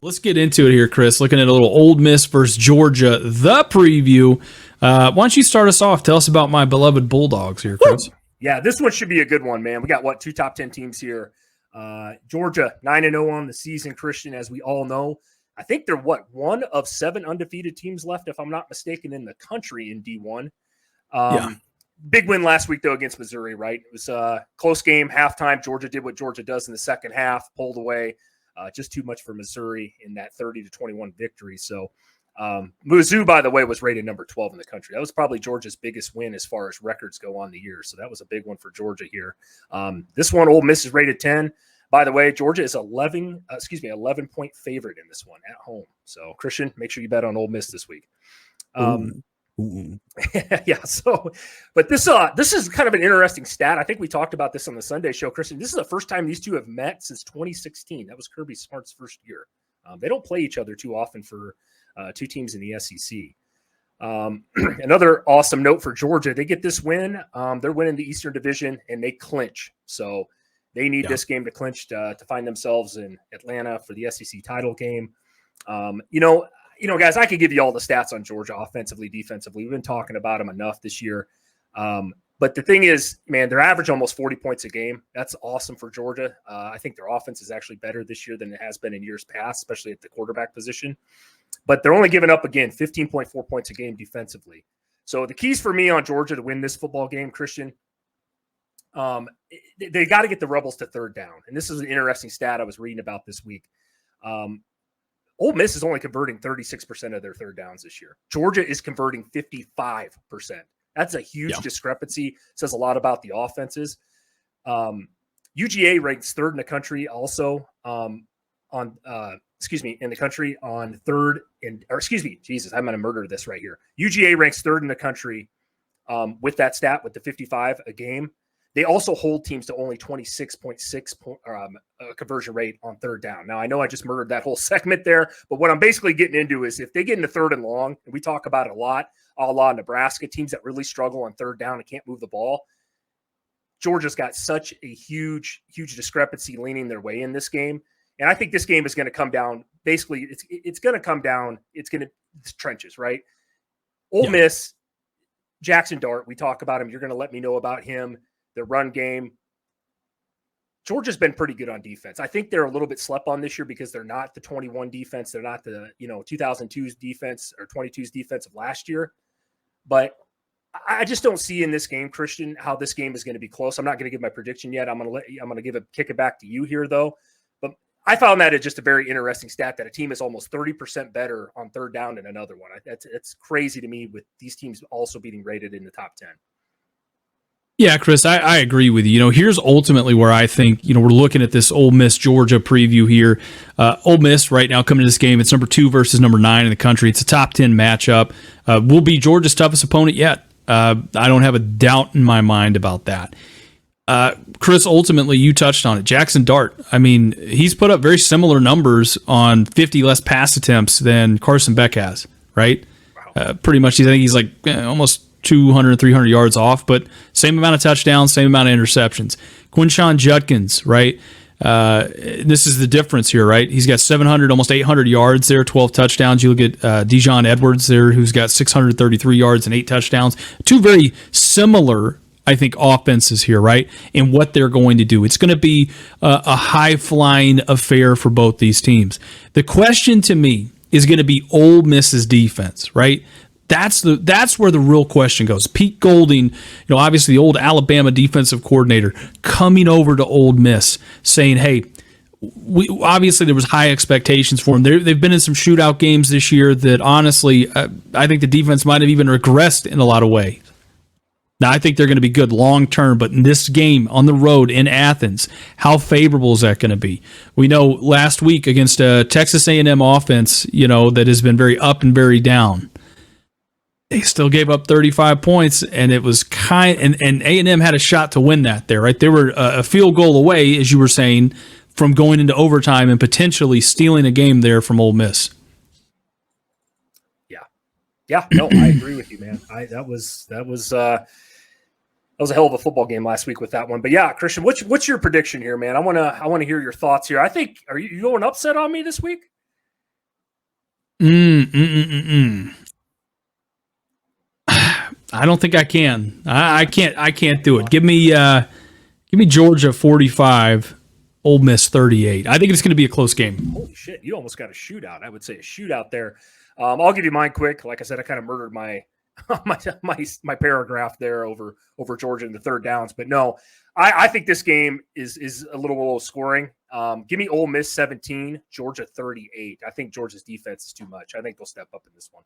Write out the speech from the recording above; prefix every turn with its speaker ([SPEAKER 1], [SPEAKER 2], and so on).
[SPEAKER 1] Let's get into it here, Chris. Looking at a little Ole Miss versus Georgia, the preview. Why don't you start us off? Tell us about my beloved Bulldogs here, Chris.
[SPEAKER 2] Yeah, this one should be a good one, man. We got, two top 10 teams here. Georgia, 9-0 on the season, Christian, as we all know. I think they're, one of 7 undefeated teams left, if I'm not mistaken, in the country in D1. Big win last week, though, against Missouri, right? It was a close game, halftime. Georgia did what Georgia does in the second half, pulled away. Just too much for Missouri in that 30-21 victory. So Mizzou, by the way, was rated number 12 in the country. That was probably Georgia's biggest win as far as records go on the year. So that was a big one for Georgia here. This one, Ole Miss is rated 10. By the way, Georgia is 11-point favorite in this one at home. So Christian, make sure you bet on Ole Miss this week. Yeah. So, but this is kind of an interesting stat. I think we talked about this on the Sunday show, Christian. This is the first time these two have met since 2016. That was Kirby Smart's first year. They don't play each other too often for two teams in the SEC. Another awesome note for Georgia: they get this win. They're winning the Eastern Division and they clinch. So they need this game to clinch to find themselves in Atlanta for the SEC title game. Guys, I could give you all the stats on Georgia offensively, defensively. We've been talking about them enough this year. But the thing is, man, they're average almost 40 points a game. That's awesome for Georgia. I think their offense is actually better this year than it has been in years past, especially at the quarterback position. But they're only giving up, again, 15.4 points a game defensively. So the keys for me on Georgia to win this football game, Christian, they got to get the Rebels to third down. And this is an interesting stat I was reading about this week. Ole Miss is only converting 36% of their third downs this year. Georgia is converting 55%. That's a huge discrepancy. Says a lot about the offenses. UGA ranks third in the country also in the country on third Jesus, I'm going to murder this right here. UGA ranks third in the country with that stat, with the 55 a game. They also hold teams to only 26.6 conversion rate on third down. Now, I know I just murdered that whole segment there, but what I'm basically getting into is if they get into third and long, and we talk about it a la Nebraska, teams that really struggle on third down and can't move the ball, Georgia's got such a huge discrepancy leaning their way in this game. And I think this game is going to come down. Basically, it's going to come down. It's trenches, right? Ole Miss, Jackson Dart, we talk about him. You're going to let me know about him. The run game. Georgia's been pretty good on defense. I think they're a little bit slept on this year because they're not the 21 defense. They're not the 2002's defense or 22's defense of last year. But I just don't see in this game, Christian, how this game is going to be close. I'm not going to give my prediction yet. I'm going to kick it back to you here, though. But I found that just a very interesting stat that a team is almost 30% better on third down than another one. It's crazy to me with these teams also being rated in the top 10.
[SPEAKER 1] Yeah, Chris, I agree with you. Here's ultimately where I think, we're looking at this Ole Miss Georgia preview here. Ole Miss right now coming to this game, it's number 2 versus number 9 in the country. It's a top 10 matchup. Will be Georgia's toughest opponent yet. I don't have a doubt in my mind about that. Chris, ultimately, you touched on it. Jackson Dart, he's put up very similar numbers on 50 less pass attempts than Carson Beck has, right? Wow. Pretty much, I think he's like almost 200, 300 yards off, but same amount of touchdowns, same amount of interceptions. Quinshon Judkins, right? This is the difference here, right? He's got 700, almost 800 yards there, 12 touchdowns. You look at Dijon Edwards there, who's got 633 yards and 8 touchdowns. Two very similar, I think, offenses here, right? And what they're going to do. It's going to be a high-flying affair for both these teams. The question to me is going to be Ole Miss's defense, right? That's where the real question goes. Pete Golding, obviously the old Alabama defensive coordinator, coming over to Ole Miss saying, hey, obviously there was high expectations for them. They've been in some shootout games this year that honestly, I think the defense might have even regressed in a lot of ways. Now, I think they're going to be good long term, but in this game on the road in Athens, how favorable is that going to be? We know last week against a Texas A&M offense, that has been very up and very down. They still gave up 35 points, and it was and A&M had a shot to win that there, right? They were a field goal away, as you were saying, from going into overtime and potentially stealing a game there from Ole Miss.
[SPEAKER 2] Yeah, no, I agree with you, man. That was a hell of a football game last week with that one. But yeah, Christian, what's your prediction here, man? I want to hear your thoughts here. I think, are you going upset on me this week?
[SPEAKER 1] I don't think I can. I can't do it. Give me Georgia 45, Ole Miss 38. I think it's going to be a close game.
[SPEAKER 2] Holy shit, you almost got a shootout. I would say a shootout there. I'll give you mine quick. Like I said, I kind of murdered my my paragraph there over Georgia in the third downs. But no, I think this game is a little low scoring. Give me Ole Miss 17, Georgia 38. I think Georgia's defense is too much. I think they'll step up in this one.